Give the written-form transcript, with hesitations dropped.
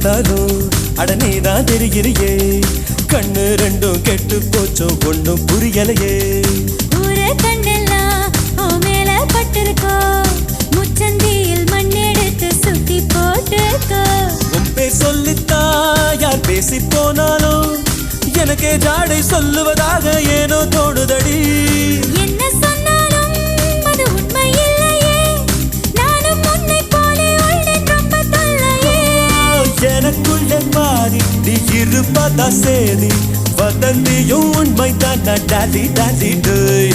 பார்த்தாலும் அட நீதான் தெரிகிறியே கண்ணு ரெண்டும் கெட்டு போச்சோ ஒண்ணும் புரியலையே ஊரே கண்ணெல்லாம் உன் மேல பட்டிருக்கோ முச்சந்தியில் மண்ணெடுத்து சுத்தி போட்டுக்கோ உன் பேர் சொல்லித்தான் யார் பேசி போனாலும் எனக்கே ஜாடை சொல்லுவதாக ஏனோ தோணுதடி என்ன சொன்னாலும் அது உண்மை இல்லையே நானும் உன்னை போலே உள்ளேன் ரொம்ப தொல்லையே எனக்குள்ள மாறி நீ இருப்பதா சேரி வதந்தியும் உண்மைதான் டாடி டாடி டேய்